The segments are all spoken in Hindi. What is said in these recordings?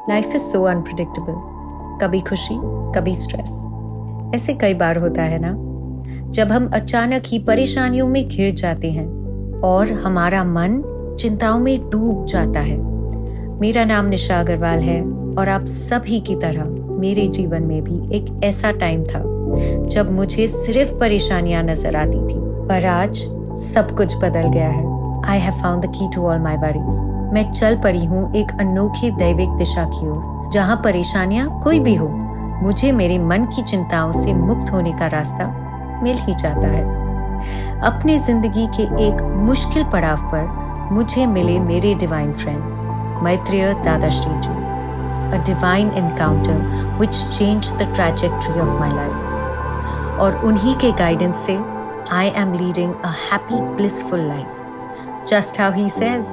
लाइफ इज सो अनप्रिडिक्टेबल, कभी खुशी कभी स्ट्रेस। ऐसे कई बार होता है ना, जब हम अचानक ही परेशानियों में घिर जाते हैं और हमारा मन चिंताओं में डूब जाता है। मेरा नाम निशा अग्रवाल है और आप सभी की तरह मेरे जीवन में भी एक ऐसा टाइम था जब मुझे सिर्फ परेशानियां नजर आती थी, पर आज सब कुछ बदल गया है। I have found the key to all my worries. मैं चल पड़ी हूँ एक अनोखी दैविक दिशा की ओर, जहाँ परेशानियां कोई भी हो, मुझे मेरे मन की चिंताओं से मुक्त होने का रास्ता मिल ही जाता है। अपनी जिंदगी के एक मुश्किल पड़ाव पर मुझे मिले मेरे divine friend Maitreya Dadashri ji, a divine encounter which changed the trajectory of my life. और उन्हीं के गाइडेंस से I am leading a happy, blissful life. Just how he says,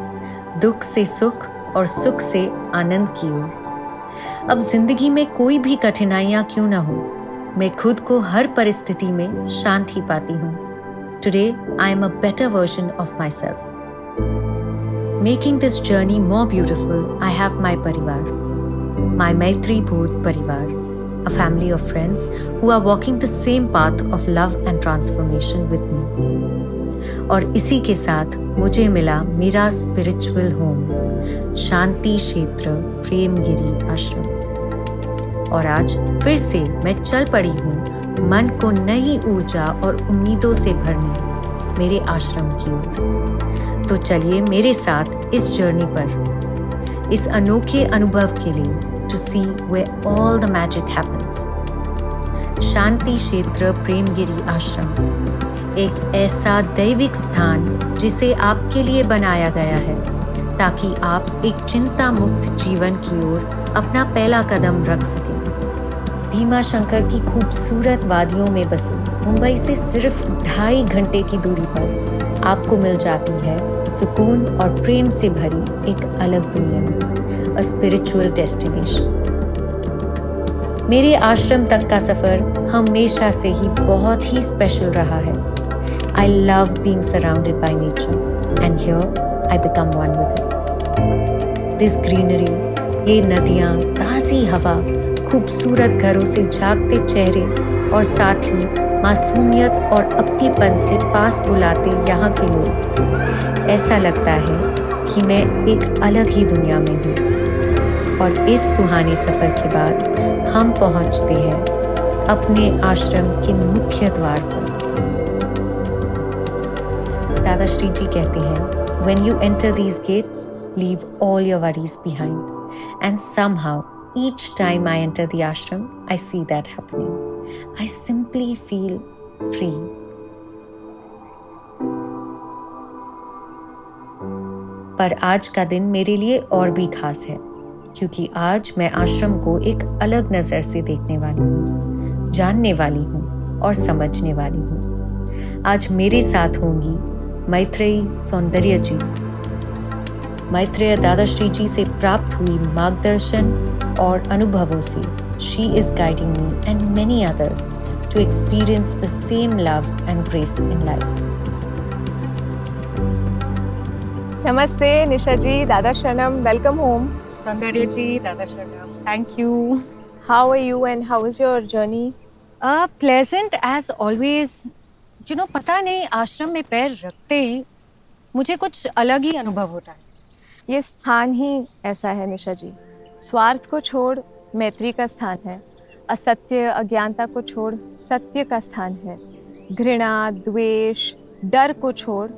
दुख से सुख और सुख से आनंद की ओर। अब जिंदगी में कोई भी कठिनाइयां क्यों ना हो, मैं खुद को हर परिस्थिति में शांति पाती हूँ। Today, I am a better version of myself. Making this journey more beautiful, I have my parivar, my Maitri Bhoot Parivar, a family of friends who are walking the same path of love and transformation with me. और इसी के साथ मुझे मिला मेरा स्पिरिचुअल होम, शांति क्षेत्र प्रेमगिरी आश्रम। और आज फिर से मैं चल पड़ी हूँ मन को नई ऊर्जा और उम्मीदों से भरने मेरे आश्रम की ओर। तो चलिए मेरे साथ इस जर्नी पर, इस अनोखे अनुभव के लिए, to see where all the magic happens. शांति क्षेत्र प्रेमगिरी आश्रम एक ऐसा दैविक स्थान जिसे आपके लिए बनाया गया है ताकि आप एक चिंता मुक्त जीवन की ओर अपना पहला कदम रख सकें। भीमा शंकर की खूबसूरत वादियों में बसे मुंबई से सिर्फ 2.5 घंटे की दूरी पर आपको मिल जाती है सुकून और प्रेम से भरी एक अलग दुनिया, अ स्पिरिचुअल डेस्टिनेशन। मेरे आश्रम तक का सफर हमेशा से ही बहुत ही स्पेशल रहा है। I love being surrounded by nature, and here I become one with it. This greenery, ये नदियाँ, ताज़ी हवा, खूबसूरत घरों से जागते चेहरे और साथ ही मासूमियत और अपनेपन से पास बुलाते यहाँ के लोग, ऐसा लगता है कि मैं एक अलग ही दुनिया में हूँ। और इस सुहाने सफर के बाद हम पहुँचते हैं अपने आश्रम के मुख्य द्वार पर। दादाश्री जी कहते हैं, when you enter these gates, leave all your worries behind. And somehow, each time I enter the ashram, I see that happening. I simply feel free. पर आज का दिन मेरे लिए और भी खास है, क्योंकि आज मैं आश्रम को एक अलग नजर से देखने वाली हूँ, जानने वाली हूँ और समझने वाली हूँ। आज मेरे साथ होंगी मैत्रेयी सौंदर्य जी। मैत्रेय दादाश्री जी से प्राप्त हुई मार्गदर्शन और अनुभवों से she is guiding me and many others to experience the same love and grace in life. Namaste, Nisha ji, Dada Sharanam, welcome home. सौंदर्य जी, दादा शरणम, thank you. How are you and how is your journey? Pleasant as always. पता नहीं, आश्रम में पैर रखते ही मुझे कुछ अलग ही अनुभव होता है। ये स्थान ही ऐसा है निशा जी। स्वार्थ को छोड़ मैत्री का स्थान है, असत्य अज्ञानता को छोड़ सत्य का स्थान है, घृणा द्वेष डर को छोड़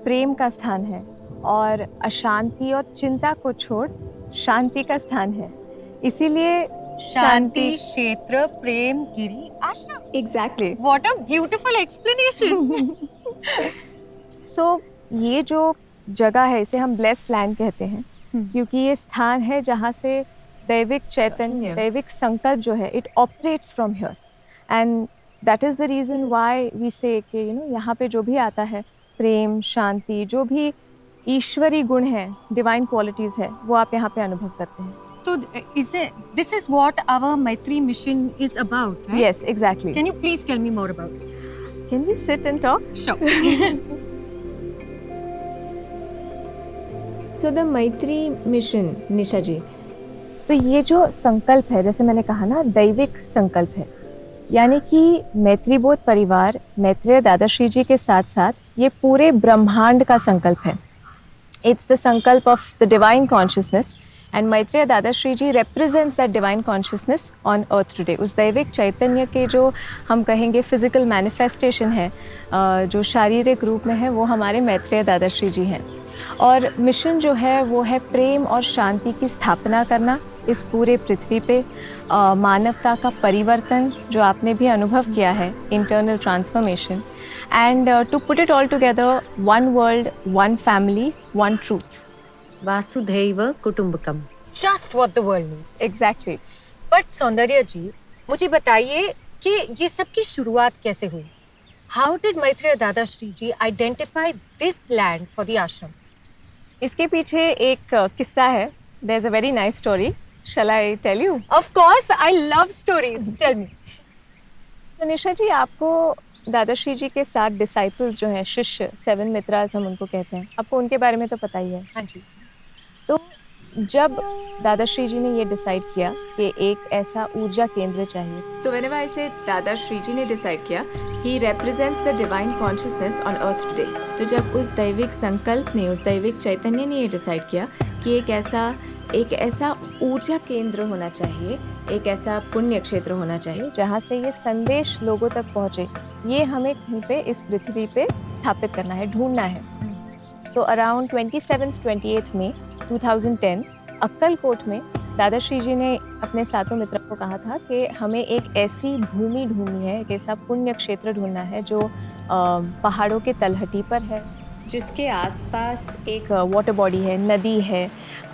प्रेम का स्थान है, और अशांति और चिंता को छोड़ शांति का स्थान है। इसीलिए शांति क्षेत्र प्रेम गिरी आश्रम। Exactly. What a beautiful explanation. So ये जो जगह है इसे हम ब्लेस्ड लैंड कहते हैं, क्योंकि ये स्थान है जहाँ से दैविक चैतन्य, दैविक संकल्प जो है it operates from here, and that is the reason why we say कि यहाँ पे जो भी आता है प्रेम शांति, जो भी ईश्वरी गुण है, डिवाइन क्वालिटीज है, वो आप यहाँ पे अनुभव करते हैं। So this is what our Maitri mission is about, right? Yes, exactly. Can you please tell me more about it? Can we sit and talk? Sure. So the Maitri mission, निशा जी, तो ये जो संकल्प है, जैसे मैंने कहा ना, दैविक संकल्प है, यानी कि मैत्रीबोध परिवार मैत्रेय दादाश्री जी के साथ साथ ये पूरे ब्रह्मांड का संकल्प है. इट्स द संकल्प of the divine consciousness and Maitreya Dadashri ji represents that divine consciousness on earth today. उस दैविक चैतन्य के जो हम कहेंगे फिजिकल मैनिफेस्टेशन है, जो शारीरिक रूप में है, वो हमारे मैत्रेय दादाश्री जी हैं. और मिशन जो है वो है प्रेम और शांति की स्थापना करना इस पूरे पृथ्वी पे, मानवता का परिवर्तन जो आपने भी अनुभव किया है, internal transformation, and to put it all together, one world, one family, one truth. वासुधैव कुटुंबकम, just what the world needs. Exactly. But Saundarya ji, मुझे बताइए कि ये सब की शुरुआत कैसे हुई? How did Maitreya Dadashri ji identify this land for the ashram? इसके पीछे एक किस्सा है. There's a very nice story. Shall I tell you? Of course, I love stories. Tell me. So निशा जी, आपको दादाश्री जी के साथ डिसाइपल्स जो हैं, शिष्य, 7 मित्रास हम उनको कहते हैं, आपको उनके बारे में तो पता ही है. हाँ जी. तो जब दादाश्री जी ने ये डिसाइड किया कि एक ऐसा ऊर्जा केंद्र चाहिए, तो whenever I say दादाश्री जी ने डिसाइड किया, he represents the divine consciousness on earth today. तो जब उस दैविक संकल्प ने, उस दैविक चैतन्य ने ये डिसाइड किया कि एक ऐसा ऊर्जा केंद्र होना चाहिए, एक ऐसा पुण्य क्षेत्र होना चाहिए जहाँ से ये संदेश लोगों तक पहुँचे, ये हमें कहीं पे इस पृथ्वी पे स्थापित करना है, ढूंढना है. सो अराउंड 27th-28th में 2010 अक्कलकोट में दादाश्री जी ने अपने सातों मित्रों को कहा था कि हमें एक ऐसी भूमि ढूंढनी है, एक ऐसा पुण्य क्षेत्र ढूंढना है जो पहाड़ों के तलहटी पर है, जिसके आसपास एक वाटर बॉडी है, नदी है.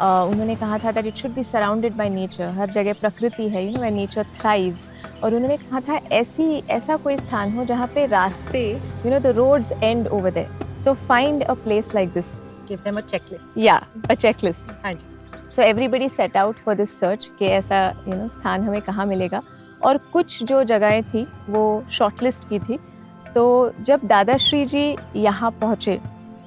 उन्होंने कहा था that it should be surrounded by nature, हर जगह प्रकृति है, you know, where nature thrives. और उन्होंने कहा था ऐसा कोई स्थान हो जहाँ पे रास्ते, you know, the roads and over there. So find a place like this. Give them a checklist. Yeah, a checklist. हाँ जी. So everybody set out for this search कि ऐसा, you know, स्थान हमें कहाँ मिलेगा. और कुछ जो जगहें थी वो शॉर्टलिस्ट की थी. तो जब दादाश्री जी यहाँ पहुँचे,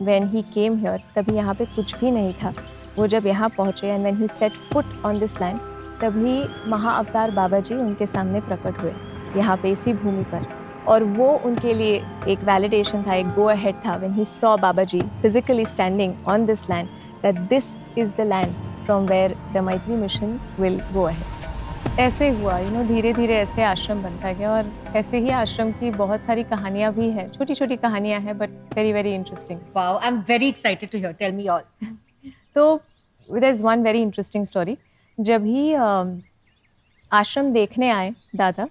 when he came here, तभी यहाँ पे कुछ भी नहीं था. वो जब यहाँ पहुँचे and when he set foot on this land, तभी महाअवतार बाबा जी उनके सामने प्रकट हुए यहाँ पे इसी भूमि पर. और वो उनके लिए एक वैलिडेशन था, एक गो अहेड था when he saw Baba ji physically standing on this land, that this is the land from where the Maitri mission will go ahead. ऐसे हुआ, यू नो, धीरे धीरे ऐसे आश्रम बनता गया. और ऐसे ही आश्रम की बहुत सारी कहानियाँ भी हैं, छोटी छोटी कहानियाँ हैं, but very very interesting. Wow, I'm very excited to hear. Tell me all. तो there is one very interesting story. जब ही आश्रम देखने आए दादा,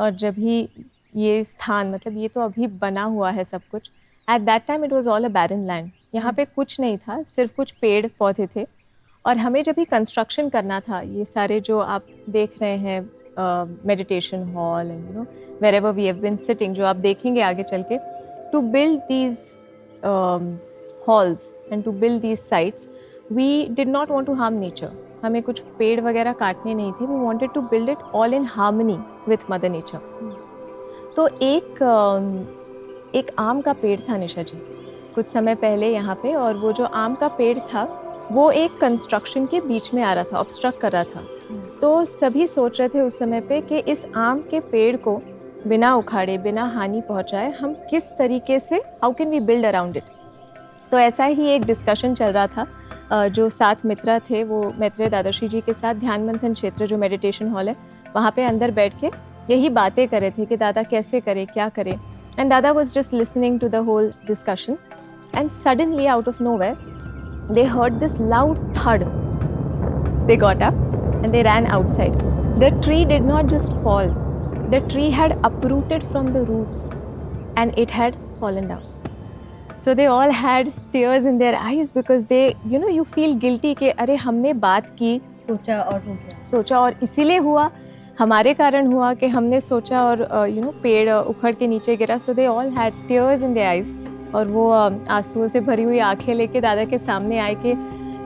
और जब ही ये स्थान, मतलब ये तो अभी बना हुआ है सब कुछ, at that time it was all a barren land. यहाँ पे कुछ नहीं था, सिर्फ कुछ पेड़ पौधे थे. और हमें जब भी कंस्ट्रक्शन करना था, ये सारे जो आप देख रहे हैं, meditation hall and, you know, wherever we have been sitting, जो आप देखेंगे आगे चल के, to build these halls and to build these sites, we did not want to harm nature. हमें कुछ पेड़ वगैरह काटने नहीं थे. We wanted to build it all in harmony with mother nature. तो एक आम का पेड़ था निशा जी कुछ समय पहले यहाँ पे, और वो जो आम का पेड़ था वो एक कंस्ट्रक्शन के बीच में आ रहा था, ऑब्स्ट्रक्ट कर रहा था. तो सभी सोच रहे थे उस समय पे कि इस आम के पेड़ को बिना उखाड़े, बिना हानि पहुँचाए, हम किस तरीके से, how can we build around it. तो ऐसा ही एक डिस्कशन चल रहा था. जो 7 मित्र थे वो मैत्रेय दादाश्री जी के साथ ध्यान मंथन क्षेत्र, जो मेडिटेशन हॉल है, वहाँ पे अंदर बैठ के यही बातें कर रहे थे कि दादा कैसे करें, क्या करें. And Dada was just listening to the whole discussion, and suddenly out of nowhere they heard this loud thud. They got up and they ran outside. The tree did not just fall, the tree had uprooted from the roots and it had fallen down. So they all had tears in their eyes because they, you know, you feel guilty कि अरे हमने बात की, सोचा और हो गया. सोचा और इसीलिए हुआ, हमारे कारण हुआ कि हमने सोचा और यू नो, पेड़ उखड़ के नीचे गिरा. So they all had tears in their eyes. और वो आंसुओं से भरी हुई आंखें लेके दादा के सामने आए कि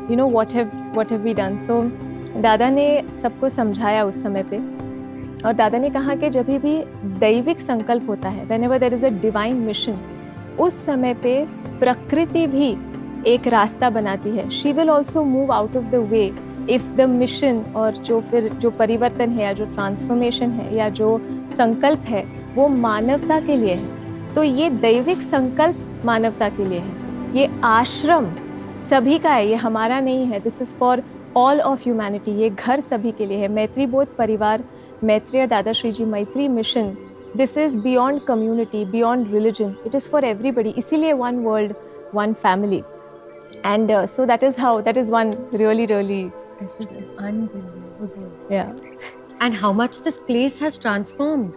you know what have we done. So दादा ने सबको समझाया उस समय पे. और दादा ने कहा कि जब भी दैविक संकल्प होता है, whenever there is a divine mission, उस समय पे प्रकृति भी एक रास्ता बनाती है. She will also move out of the way if the mission और जो परिवर्तन है या जो ट्रांसफॉर्मेशन है या जो संकल्प है वो मानवता के लिए है. तो ये दैविक संकल्प मानवता के लिए है. ये आश्रम सभी का है, ये हमारा नहीं है. This is for all of humanity. ये घर सभी के लिए है. मैत्री बोध परिवार, Maitreya Dadashri ji Maitri mission, this is beyond community, beyond religion. It is for everybody. इसीलिए one world, one family. And so that is one really This is unbelievable. yeah, And how much this place has transformed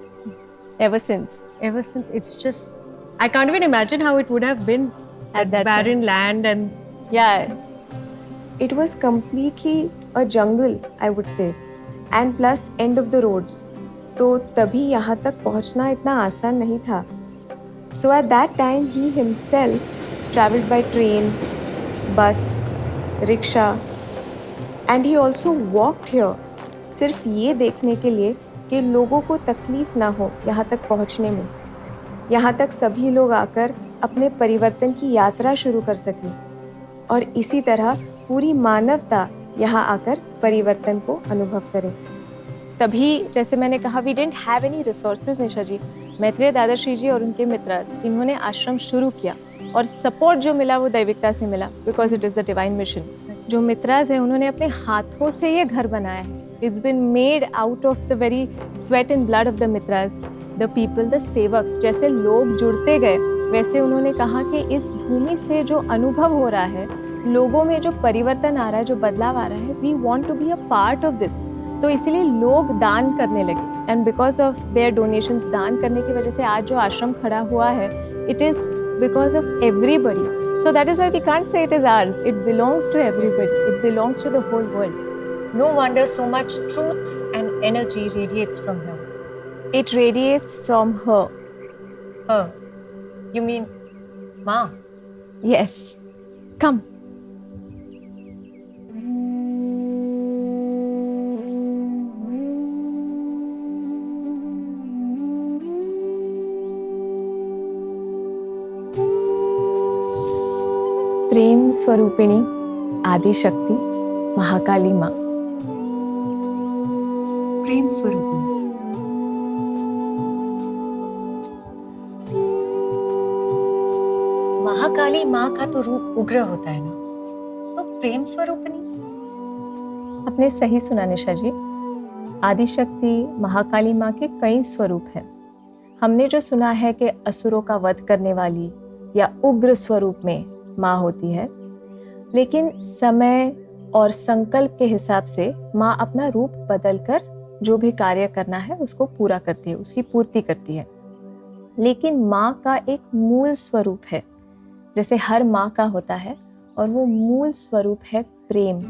ever since. It's just, I can't even imagine how it would have been At that barren land and Yeah, It was completely a jungle, I would say, and plus end of the roads. तो तभी यहाँ तक पहुँचना इतना आसान नहीं था. So at that time he himself traveled by train, bus, rickshaw, and he also walked here सिर्फ ये देखने के लिए कि लोगों को तकलीफ ना हो यहाँ तक पहुँचने में. यहाँ तक सभी लोग आकर अपने परिवर्तन की यात्रा शुरू कर सकें और इसी तरह पूरी मानवता यहाँ आकर परिवर्तन को अनुभव करे. तभी जैसे मैंने कहा we didn't have any resources. Nisha ji, Maitreya Dadashri ji और उनके मित्रास, इन्होंने आश्रम शुरू किया और सपोर्ट जो मिला वो दैविकता से मिला, because it is the divine mission. जो मित्रास हैं उन्होंने अपने हाथों से ये घर बनाया है. It's been made out of the very sweat and blood of the मित्रास, द पीपल, द सेवक्स. जैसे लोग जुड़ते गए वैसे उन्होंने कहा कि इस भूमि से जो अनुभव हो रहा है, लोगों में जो परिवर्तन आ रहा है, जो बदलाव आ रहा है, we want to be a part of this. तो इसीलिए लोग दान करने लगे and because of their donations, दान करने की वजह से आज जो आश्रम खड़ा हुआ है, it is because of everybody. So that is why we can't say it is ours. It belongs to everybody. It belongs to the whole world. no wonder so much truth and energy radiates from her. It radiates from her. Her? You mean Ma? Yes. Come. प्रेम स्वरूपिणी आदि शक्ति महाकाली माँ. प्रेम स्वरूप. महाकाली माँ का तो रूप उग्र होता है ना, तो प्रेम स्वरूपिणी? आपने सही सुना निशा जी. आदिशक्ति महाकाली माँ के कई स्वरूप हैं. हमने जो सुना है कि असुरों का वध करने वाली या उग्र स्वरूप में माँ होती है, लेकिन समय और संकल्प के हिसाब से माँ अपना रूप बदलकर जो भी कार्य करना है उसको पूरा करती है, उसकी पूर्ति करती है. लेकिन माँ का एक मूल स्वरूप है, जैसे हर माँ का होता है, और वो मूल स्वरूप है प्रेम.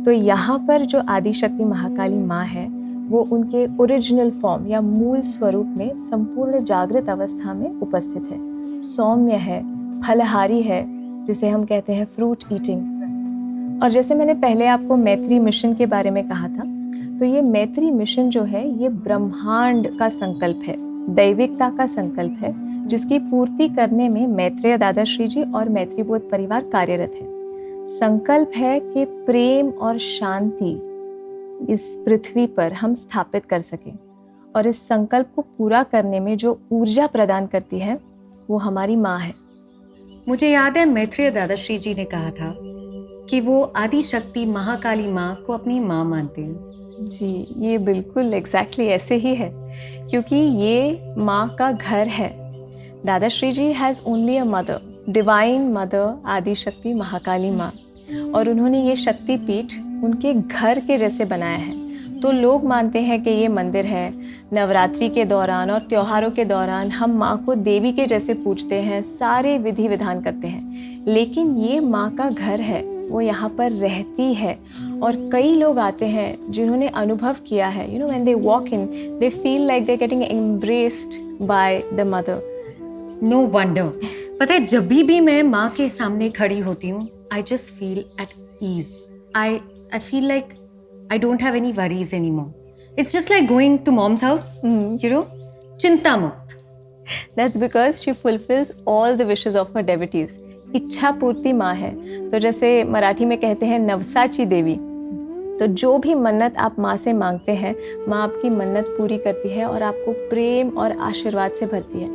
तो यहाँ पर जो आदिशक्ति महाकाली माँ है, वो उनके ओरिजिनल फॉर्म या मूल स्वरूप में संपूर्ण जागृत अवस्था में उपस्थित है. सौम्य है, फलहारी है, जिसे हम कहते हैं फ्रूट ईटिंग. और जैसे मैंने पहले आपको मैत्री मिशन के बारे में कहा था, तो ये मैत्री मिशन जो है ये ब्रह्मांड का संकल्प है, दैविकता का संकल्प है, जिसकी पूर्ति करने में मैत्रेय दादाश्री जी और मैत्री बोध परिवार कार्यरत है. संकल्प है कि प्रेम और शांति इस पृथ्वी पर हम स्थापित कर सकें, और इस संकल्प को पूरा करने में जो ऊर्जा प्रदान करती है वो हमारी माँ है. मुझे याद है मैत्रेय दादाश्री जी ने कहा था कि वो आदिशक्ति महाकाली माँ को अपनी माँ मानते हैं. जी, ये बिल्कुल एग्जैक्टली ऐसे ही है, क्योंकि ये माँ का घर है. Dadashri ji has only a mother, divine mother Adishakti Mahakali Maa, और उन्होंने ये शक्ति पीठ उनके घर के जैसे बनाया है. तो लोग मानते हैं कि ये मंदिर है. नवरात्रि के दौरान और त्योहारों के दौरान हम माँ को देवी के जैसे पूजते हैं, सारे विधि विधान करते हैं, लेकिन ये माँ का घर है, वो यहाँ पर रहती है. और कई लोग आते हैं जिन्होंने अनुभव किया है, you know, when they walk in they feel like they getting embraced by the mother. No wonder. पता है, जब भी मैं माँ के सामने खड़ी होती हूँ, I just feel at ease. I feel like I don't have any worries anymore. It's just like going to mom's house, you know, चिंता मुक्त. That's because she fulfills all the wishes of her devotees. इच्छा पूर्ति माँ है. तो जैसे मराठी में कहते हैं नवसाची देवी, तो जो भी मन्नत आप माँ से मांगते हैं, माँ आपकी मन्नत पूरी करती है और आपको प्रेम और आशीर्वाद से भरती है.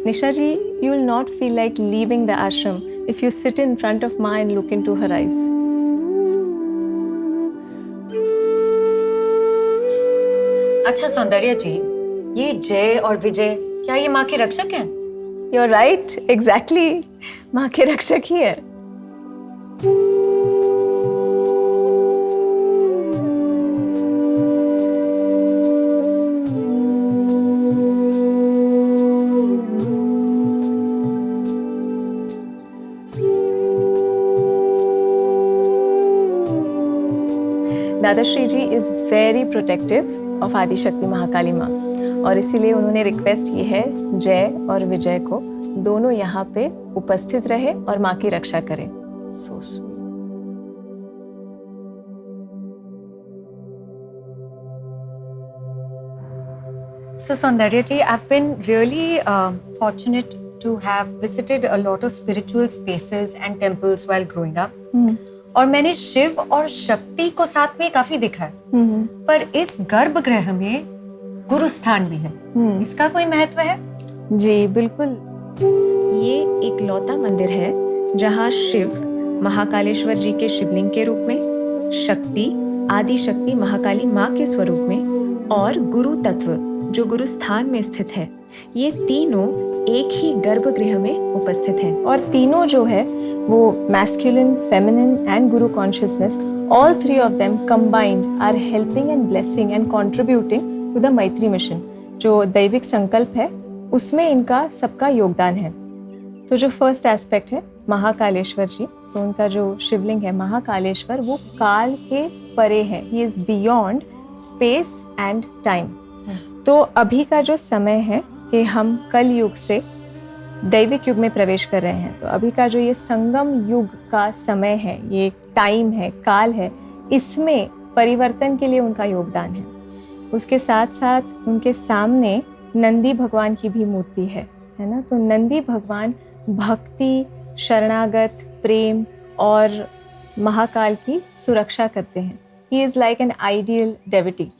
निशा जी, you will not feel like leaving the ashram if you sit in front of माँ and look into her eyes. अच्छा सौंदर्या जी, ये जय और विजय क्या ये माँ के रक्षक हैं? You're right, exactly. माँ के रक्षक ही है. Dadashri ji is very protective of Adishakti Mahakali Maa, और इसीलिए उन्होंने रिक्वेस्ट की है जय और विजय को दोनों यहाँ पे उपस्थित रहे और माँ की रक्षा करें. So sweet. So Saundarya ji, I've been really fortunate to have visited a lot of spiritual spaces and temples while growing up. और मैंने शिव और शक्ति को साथ में काफी देखा है. पर इस गर्भगृह में गुरु स्थान भी है. इसका कोई महत्व है? जी बिल्कुल. ये एक लौता मंदिर है जहाँ शिव महाकालेश्वर जी के शिवलिंग के रूप में, शक्ति आदि शक्ति महाकाली माँ के स्वरूप में, और गुरु तत्व जो गुरु स्थान में स्थित है, ये तीनों एक ही गर्भगृह में उपस्थित हैं. और तीनों जो है वो masculine, feminine and guru consciousness, all three of them combined are helping and blessing and contributing to the Maitri mission. जो दैविक संकल्प है उसमें इनका सबका योगदान है. तो जो फर्स्ट एस्पेक्ट है महाकालेश्वर जी, तो उनका जो शिवलिंग है महाकालेश्वर, वो काल के परे है. He is beyond space and time. तो अभी का जो समय है कि हम कल युग से दैविक युग में प्रवेश कर रहे हैं, तो अभी का जो ये संगम युग का समय है, ये टाइम है, काल है, इसमें परिवर्तन के लिए उनका योगदान है. उसके साथ साथ उनके सामने नंदी भगवान की भी मूर्ति है ना. तो नंदी भगवान भक्ति, शरणागत, प्रेम और महाकाल की सुरक्षा करते हैं. He is like an ideal deity.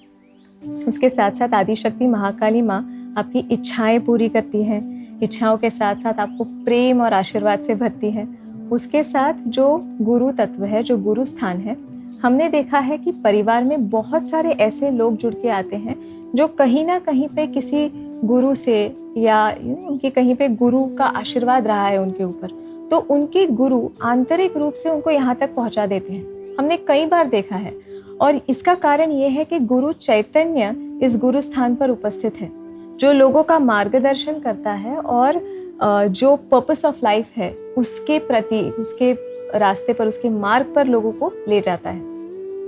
उसके साथ साथ आदिशक्ति महाकाली माँ आपकी इच्छाएं पूरी करती हैं. इच्छाओं के साथ साथ आपको प्रेम और आशीर्वाद से भरती है. उसके साथ जो गुरु तत्व है, जो गुरु स्थान है, हमने देखा है कि परिवार में बहुत सारे ऐसे लोग जुड़ के आते हैं जो कहीं ना कहीं पे किसी गुरु से या उनके कहीं पे गुरु का आशीर्वाद रहा है उनके ऊपर, तो उनके गुरु आंतरिक रूप से उनको यहाँ तक पहुँचा देते हैं. हमने कई बार देखा है. और इसका कारण ये है कि गुरु चैतन्य इस गुरु स्थान पर उपस्थित है, जो लोगों का मार्गदर्शन करता है और जो पर्पस ऑफ लाइफ है उसके प्रति, उसके रास्ते पर, उसके मार्ग पर लोगों को ले जाता है.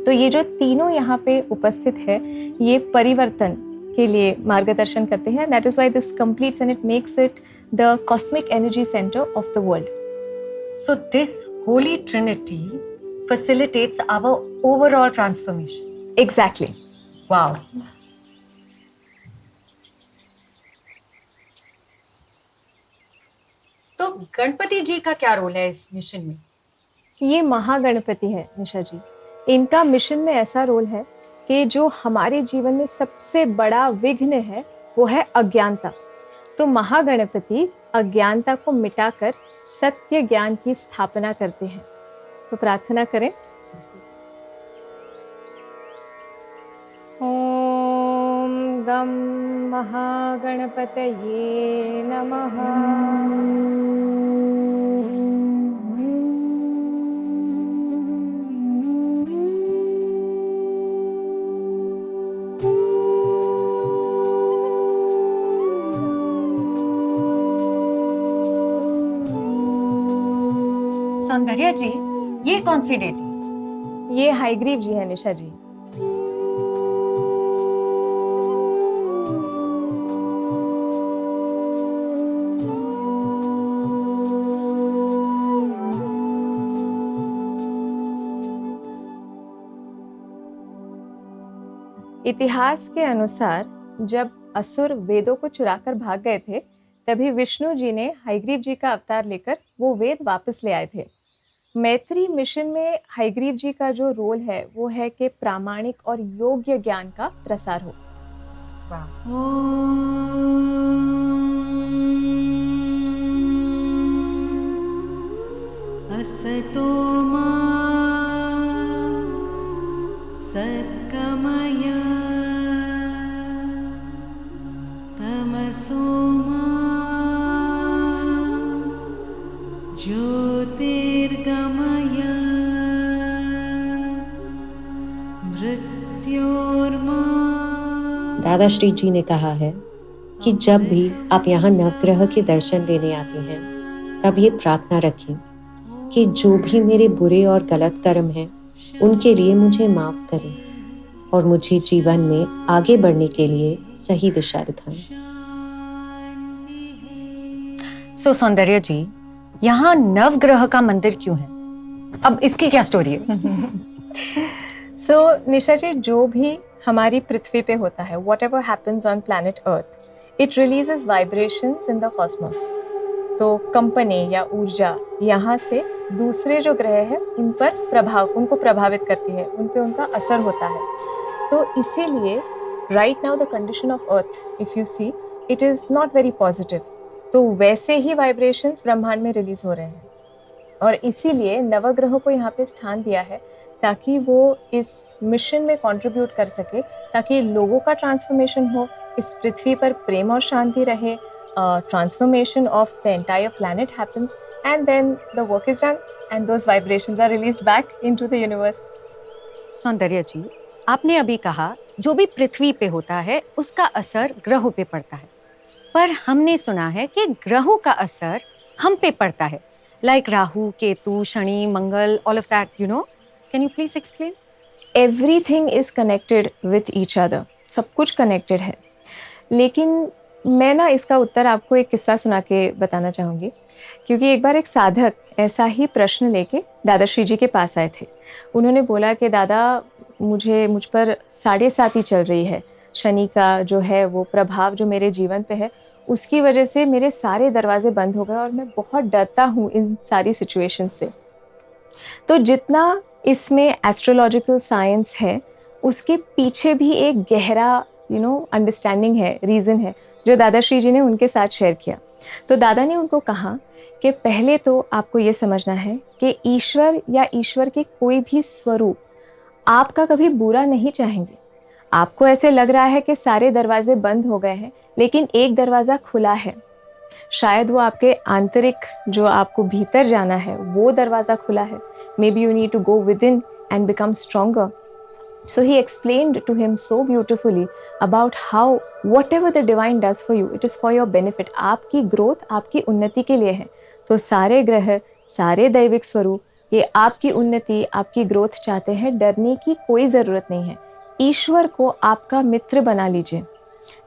तो ये जो तीनों यहाँ पे उपस्थित है, ये परिवर्तन के लिए मार्गदर्शन करते हैं. That is why this completes and it makes it the cosmic energy centre of the world. So this Holy Trinity facilitates our overall transformation. Exactly. Wow. तो गणपति जी का क्या रोल है इस मिशन में? ये महागणपति है निशा जी. इनका मिशन में ऐसा रोल है कि जो हमारे जीवन में सबसे बड़ा विघ्न है वो है अज्ञानता. तो महागणपति अज्ञानता को मिटाकर सत्य ज्ञान की स्थापना करते हैं. तो प्रार्थना करें. ओम गम महागणपतये नमः. सौंदर्या जी, ये कौन सी डेटी? ये हाईग्रीव जी है निशा जी. इतिहास के अनुसार जब असुर वेदों को चुराकर भाग गए थे, तभी विष्णु जी ने हयग्रीव जी का अवतार लेकर वो वेद वापस ले आए थे। मैत्री मिशन में हयग्रीव जी का जो रोल है वो है कि प्रामाणिक और योग्य ज्ञान का प्रसार हो। असतो मा सद्गमय तमसो मा ज्योतिर्गमय मृत्योर्मा। दादा श्री जी ने कहा है कि जब भी आप यहाँ नवग्रह के दर्शन लेने आते हैं, तब ये प्रार्थना रखें कि जो भी मेरे बुरे और गलत कर्म हैं, उनके लिए मुझे माफ करें और मुझे जीवन में आगे बढ़ने के लिए सही दिशा दिखाएं। सो सौंदर्य जी, यहाँ नवग्रह का मंदिर क्यों है? अब इसकी क्या स्टोरी है? सो निशा जी, जो भी हमारी पृथ्वी पे होता है, whatever happens on planet Earth, it releases vibrations in the cosmos. तो कंपनी या ऊर्जा यहाँ से दूसरे जो ग्रह है उन पर उनको प्रभावित करती है, उन पे उनका असर होता है। तो इसीलिए right now the condition of Earth, if you see, it is not very positive. तो वैसे ही वाइब्रेशंस ब्रह्मांड में रिलीज हो रहे हैं और इसीलिए नवग्रहों को यहाँ पे स्थान दिया है ताकि वो इस मिशन में कंट्रीब्यूट कर सके, ताकि लोगों का ट्रांसफॉर्मेशन हो, इस पृथ्वी पर प्रेम और शांति रहे, transformation of the entire planet happens and then the work is done and those vibrations are released back into the universe. Saundarya ji, आपने अभी कहा जो भी पृथ्वी पे होता है उसका असर ग्रहों पे पड़ता है, पर हमने सुना है कि ग्रहों का असर हम पे पड़ता है, like Rahu, Ketu, Shani, Mangal, all of that, you know. Can you please explain? Everything is connected with each other, सब कुछ कनेक्टेड है। लेकिन मैं ना इसका उत्तर आपको एक किस्सा सुना के बताना चाहूँगी, क्योंकि एक बार एक साधक ऐसा ही प्रश्न लेके दादा श्री जी के पास आए थे। उन्होंने बोला कि दादा, मुझ पर 7.5 ही चल रही है, शनि का जो है वो प्रभाव जो मेरे जीवन पे है उसकी वजह से मेरे सारे दरवाजे बंद हो गए और मैं बहुत डरता हूँ इन सारी सिचुएशन से। तो जितना इसमें एस्ट्रोलॉजिकल साइंस है उसके पीछे भी एक गहरा अंडरस्टैंडिंग है, रीज़न है, जो दादा श्री जी ने उनके साथ शेयर किया। तो दादा ने उनको कहा कि पहले तो आपको ये समझना है कि ईश्वर या ईश्वर के कोई भी स्वरूप आपका कभी बुरा नहीं चाहेंगे। आपको ऐसे लग रहा है कि सारे दरवाजे बंद हो गए हैं, लेकिन एक दरवाज़ा खुला है, शायद वो आपके आंतरिक जो आपको भीतर जाना है वो दरवाज़ा खुला है। Maybe you need to go within and become stronger. So he explained to him so beautifully about how whatever the divine does for you, it is for your benefit. आपकी ग्रोथ, आपकी उन्नति के लिए है। तो सारे ग्रह, सारे दैविक स्वरूप ये आपकी उन्नति, आपकी ग्रोथ चाहते हैं। डरने की कोई ज़रूरत नहीं है। ईश्वर को आपका मित्र बना लीजिए,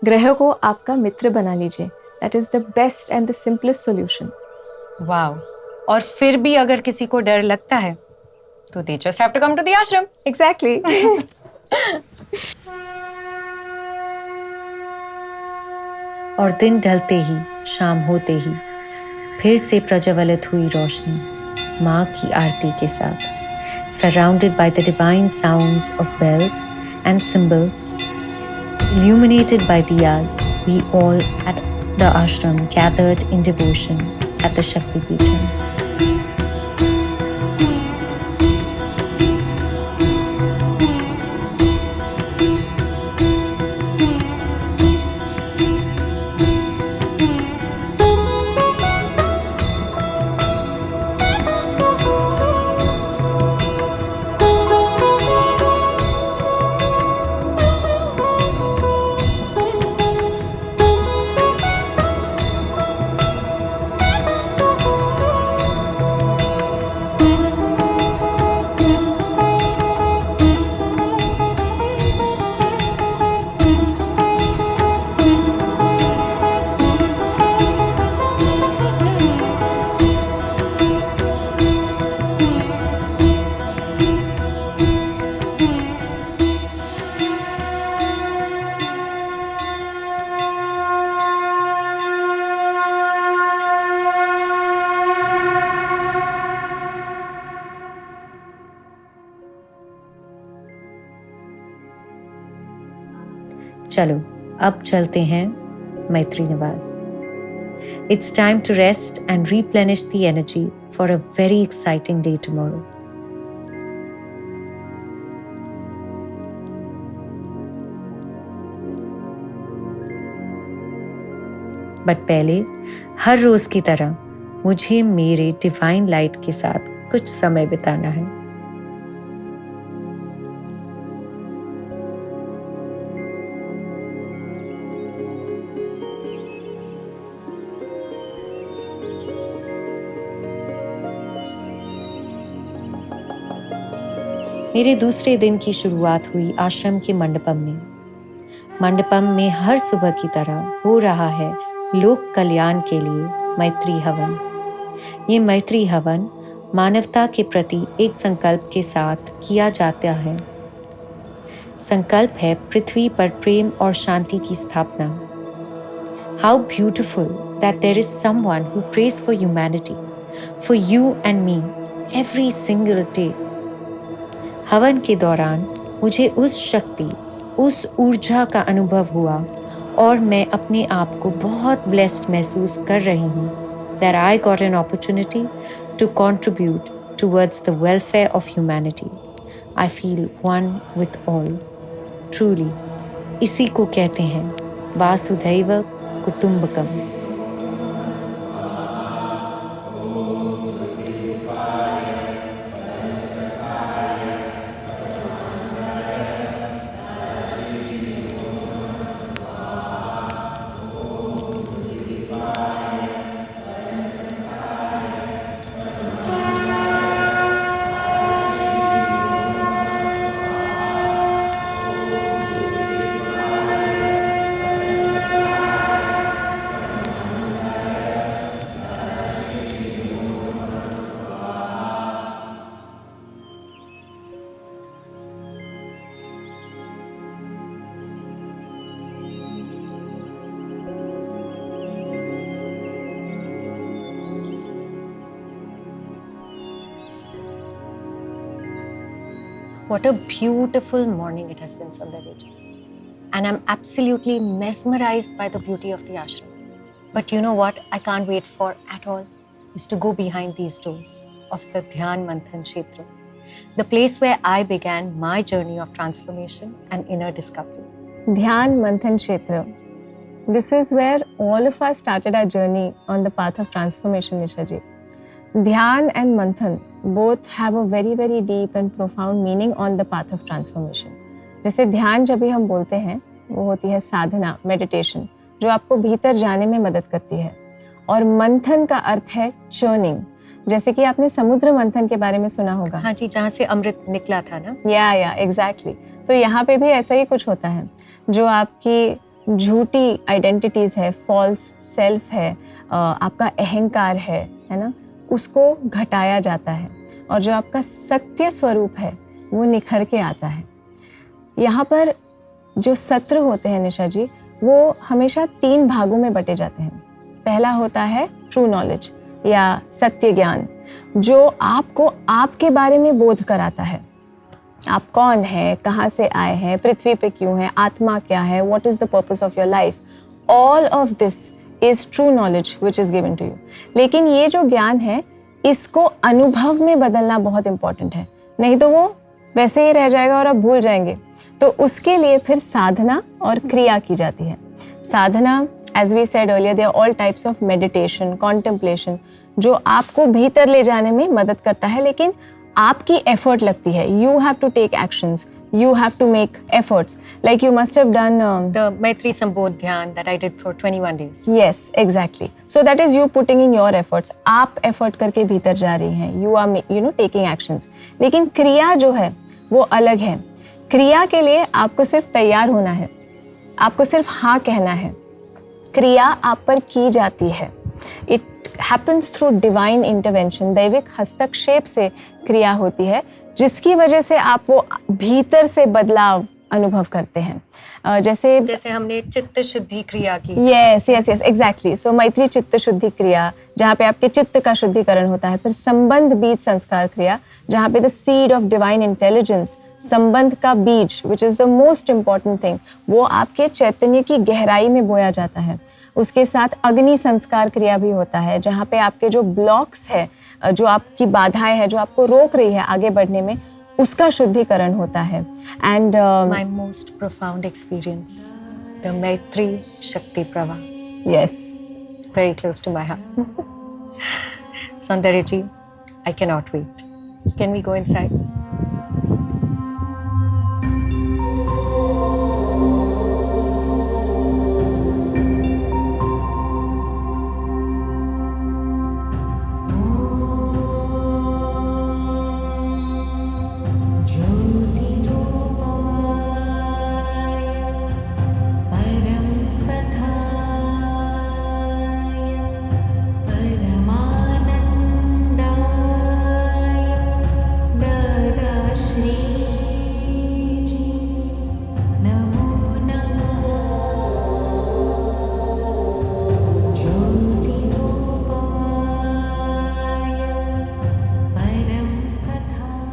ग्रह को आपका मित्र बना लीजिए। That is the best and the simplest solution. Wow! और फिर भी अगर किसी को डर लगता है तो they just have to come to the ashram. Exactly. और दिन ढलते ही, शाम होते ही फिर से प्रज्वलित हुई रोशनी माँ की आरती के साथ, surrounded by the divine sounds of bells and cymbals, illuminated by diyas, we all at the ashram gathered in devotion at the Shakti Peetham. चलो अब चलते हैं मैत्री निवास. It's time to rest and replenish the energy for a very exciting day tomorrow. But पहले हर रोज की तरह मुझे मेरे डिवाइन लाइट के साथ कुछ समय बिताना है. मेरे दूसरे दिन की शुरुआत हुई आश्रम के मंडपम में. मंडपम में हर सुबह की तरह हो रहा है लोक कल्याण के लिए मैत्री हवन. ये मैत्री हवन मानवता के प्रति एक संकल्प के साथ किया जाता है. संकल्प है पृथ्वी पर प्रेम और शांति की स्थापना. How beautiful that there is someone who prays for humanity, for you and me every single day. हवन के दौरान मुझे उस शक्ति, उस ऊर्जा का अनुभव हुआ और मैं अपने आप को बहुत ब्लेस्ड महसूस कर रही हूँ that I got an opportunity to contribute towards the welfare of humanity. I feel one with all. Truly, इसी को कहते हैं वासुधैव कुटुंबकम. What a beautiful morning it has been, Sundariji. And I'm absolutely mesmerized by the beauty of the ashram. But you know what I can't wait for at all is to go behind these doors of the Dhyan Manthan Kshetra, the place where I began my journey of transformation and inner discovery. Dhyan Manthan Kshetra. This is where all of us started our journey on the path of transformation, Nisha ji. Dhyan and Manthan both have a very very deep and profound meaning on the path of transformation. जैसे ध्यान जब भी हम बोलते हैं वो होती है साधना, मेडिटेशन, जो आपको भीतर जाने में मदद करती है. और मंथन का अर्थ है चर्निंग. जैसे कि आपने समुद्र मंथन के बारे में सुना होगा. हाँ जी, जहाँ से अमृत निकला था ना. या एग्जैक्टली. तो यहाँ पे भी ऐसा ही कुछ होता है. जो आपकी झूठी आइडेंटिटीज है, फॉल्स सेल्फ है, आपका अहंकार है ना, उसको घटाया जाता है और जो आपका सत्य स्वरूप है वो निखर के आता है. यहाँ पर जो सत्र होते हैं निशा जी, वो हमेशा 3 भागों में बटे जाते हैं. पहला होता है ट्रू नॉलेज या सत्य ज्ञान, जो आपको आपके बारे में बोध कराता है. आप कौन हैं, कहाँ से आए हैं, पृथ्वी पे क्यों हैं, आत्मा क्या है, what is the purpose of your life. All of this is true knowledge which is given to you. लेकिन ये जो ज्ञान है इसको अनुभव में बदलना बहुत इंपॉर्टेंट है, नहीं तो वो वैसे ही रह जाएगा और आप भूल जाएंगे. तो उसके लिए फिर साधना और क्रिया की जाती है. साधना, as we said earlier, they are all types of meditation, contemplation, जो आपको भीतर ले जाने में मदद करता है, लेकिन आपकी एफर्ट लगती है. You have to take actions, you have to make efforts, like you must have done the Maitri Sambodh Dhyan that I did for 21 days. Yes, exactly. So that is you putting in your efforts. आप effort करके भीतर जा रही हैं, you are taking actions. लेकिन क्रिया जो है वो अलग है. क्रिया के लिए आपको सिर्फ तैयार होना है, आपको सिर्फ हाँ कहना है. क्रिया आप पर की जाती है. It happens through divine intervention. दैविक हस्तक्षेप से क्रिया होती है, जिसकी वजह से आप वो भीतर से बदलाव अनुभव करते हैं. जैसे हमने चित्त शुद्धि क्रिया की. Yes exactly. सो मैत्री चित्त शुद्धि क्रिया, जहाँ पे आपके चित्त का शुद्धिकरण होता है. फिर संबंध बीज संस्कार क्रिया, जहाँ पे the seed of divine intelligence संबंध का बीज, which is the most important thing, वो आपके चैतन्य की गहराई में बोया जाता है। उसके साथ अग्नि संस्कार क्रिया भी होता है, जहाँ पे आपके जो ब्लॉक्स है, जो आपकी बाधाएं हैं, जो आपको रोक रही है आगे बढ़ने में, उसका शुद्धिकरण होता है। And My most profound experience, the Maitri Shakti Prava, yes, very close to my heart. Saundarya ji, I cannot wait. Can we go inside? परं सखाय परमानन्दाय दादाश्रीजी नमो नमः ज्योतिरूपाय परं सखाय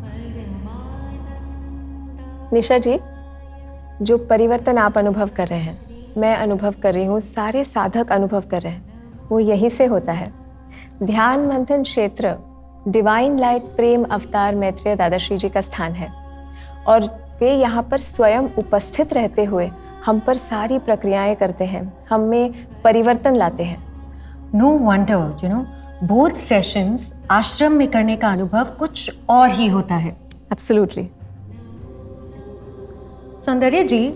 परमानन्दाय। निशा जी, जो परिवर्तन आप अनुभव कर रहे हैं, मैं अनुभव कर रही हूँ, सारे साधक अनुभव कर रहे हैं, वो यहीं से होता है। ध्यान मंथन क्षेत्र डिवाइन लाइट प्रेम अवतार मैत्रेय दादाश्री जी का स्थान है और वे यहाँ पर स्वयं उपस्थित रहते हुए हम पर सारी प्रक्रियाएं करते हैं, हम में परिवर्तन लाते हैं। No wonder, you know, both sessions आश्रम में करने का अनुभव कुछ और ही होता है। एब्सोल्युटली। सौंदर्य जी,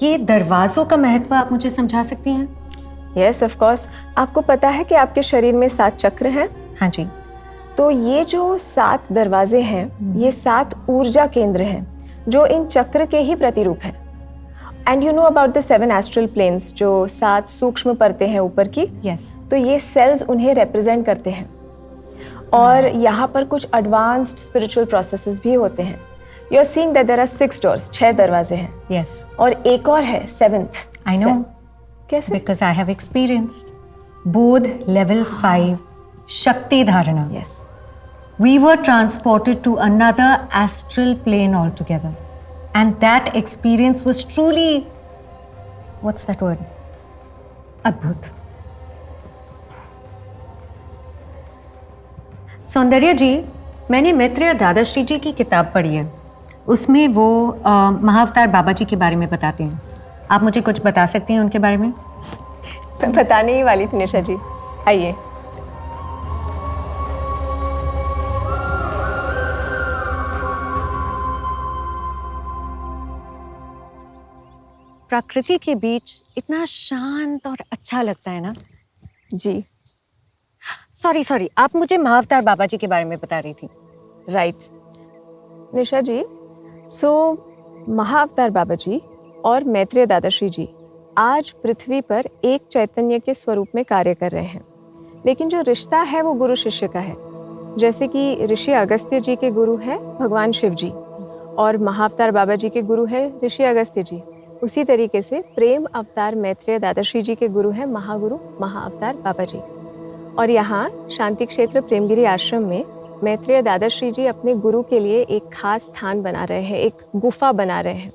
ये दरवाजों का महत्व आप मुझे समझा सकती हैं? Yes, of course. आपको पता है कि आपके शरीर में 7 चक्र हैं? हाँ जी। तो ये जो 7 दरवाजे हैं, ये 7 ऊर्जा केंद्र हैं जो इन चक्र के ही प्रतिरूप हैं। And you know about the 7 astral planes, जो 7 सूक्ष्म परतें हैं ऊपर की। यस। तो ये सेल्स उन्हें रिप्रेजेंट करते हैं और यहाँ पर कुछ एडवांस्ड स्पिरिचुअल प्रोसेसेस भी होते हैं। You are seeing that there are 6 doors, 6 दरवाजे हैं। यस। और एक और है 7th। I know. कैसे? Because I have experienced Bodh level 5 Shakti Dharana. Yes. We were transported to another astral plane altogether. And that experience was truly, what's that word? Adbhut. सौंदर्य जी, मैंने मैत्रेय दादाश्री जी की किताब पढ़ी है। उसमें वो महाअवतार बाबा जी के बारे में बताते हैं। आप मुझे कुछ बता सकती हैं उनके बारे में? मैं बताने ही वाली थी निशा जी, आइए। प्रकृति के बीच इतना शांत और अच्छा लगता है ना। जी, सॉरी, आप मुझे महाअवतार बाबा जी के बारे में बता रही थी। राइट। निशा जी, सो महाअवतार बाबा जी और मैत्रेय दादाश्री जी आज पृथ्वी पर एक चैतन्य के स्वरूप में कार्य कर रहे हैं, लेकिन जो रिश्ता है वो गुरु शिष्य का है। जैसे कि ऋषि अगस्त्य जी के गुरु हैं भगवान शिव जी और महाअवतार बाबा जी के गुरु हैं ऋषि अगस्त्य जी, उसी तरीके से प्रेम अवतार मैत्रेय दादाश्री जी के गुरु हैं महागुरु महाअवतार बाबा जी। और यहाँ शांति क्षेत्र प्रेमगिरी आश्रम में मैत्रेय दादाश्री जी अपने गुरु के लिए एक खास स्थान बना रहे हैं, एक गुफा बना रहे हैं।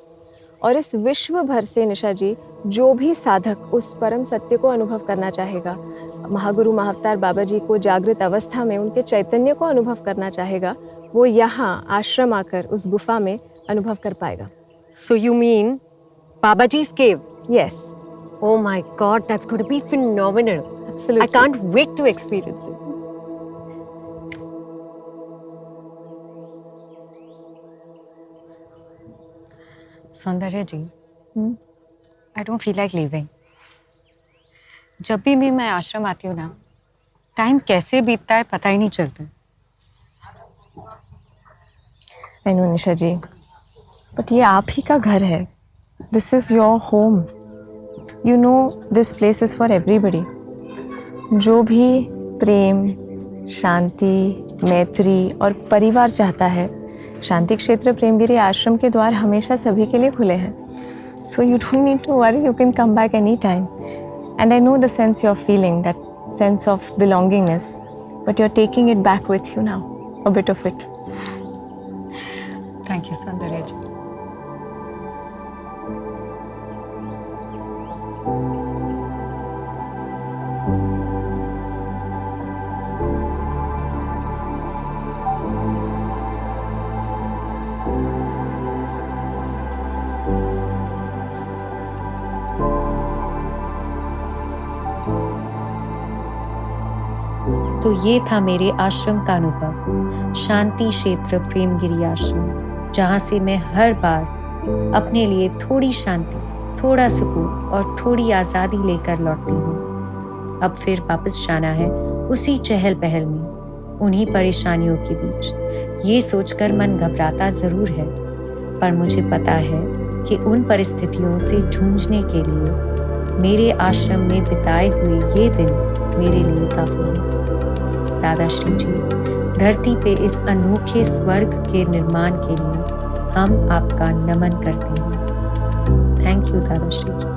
और इस विश्व भर से निशा जी, जो भी साधक उस परम सत्य को अनुभव करना चाहेगा, महागुरु महाअवतार बाबा जी को जागृत अवस्था में उनके चैतन्य को अनुभव करना चाहेगा, वो यहाँ आश्रम आकर उस गुफा में अनुभव कर पाएगा। So you mean Baba Ji's cave? Yes, Oh my God, that's going to be phenomenal. absolutely. I can't wait to experience it. सौंदर्य जी, I don't feel like leaving. जब भी मैं आश्रम आती हूँ ना, टाइम कैसे बीतता है पता ही नहीं चलता। I know Nisha ji, but ये आप ही का घर है। This is your home. You know this place is for everybody. जो भी प्रेम, शांति, मैत्री और परिवार चाहता है, शांति क्षेत्र प्रेमगिरी आश्रम के द्वार हमेशा सभी के लिए खुले हैं। So you don't need to worry, you can come back anytime. And I know the sense you're feeling, that sense of belongingness, but you're taking it back with you now. a bit of it. Thank you Saundarya ji. तो ये था मेरे आश्रम का अनुभव, शांति क्षेत्र प्रेमगिरी आश्रम, जहाँ से मैं हर बार अपने लिए थोड़ी शांति, थोड़ा सुकून और थोड़ी आज़ादी लेकर लौटती हूँ। अब फिर वापस जाना है उसी चहल पहल में, उन्हीं परेशानियों के बीच। ये सोचकर मन घबराता ज़रूर है, पर मुझे पता है कि उन परिस्थितियों से जूझने के लिए मेरे आश्रम में बिताए हुए ये दिन मेरे लिए काफ़ी है। दादाश्री जी, धरती पे इस अनोखे स्वर्ग के निर्माण के लिए हम आपका नमन करते हैं। Thank you Dadashri ji.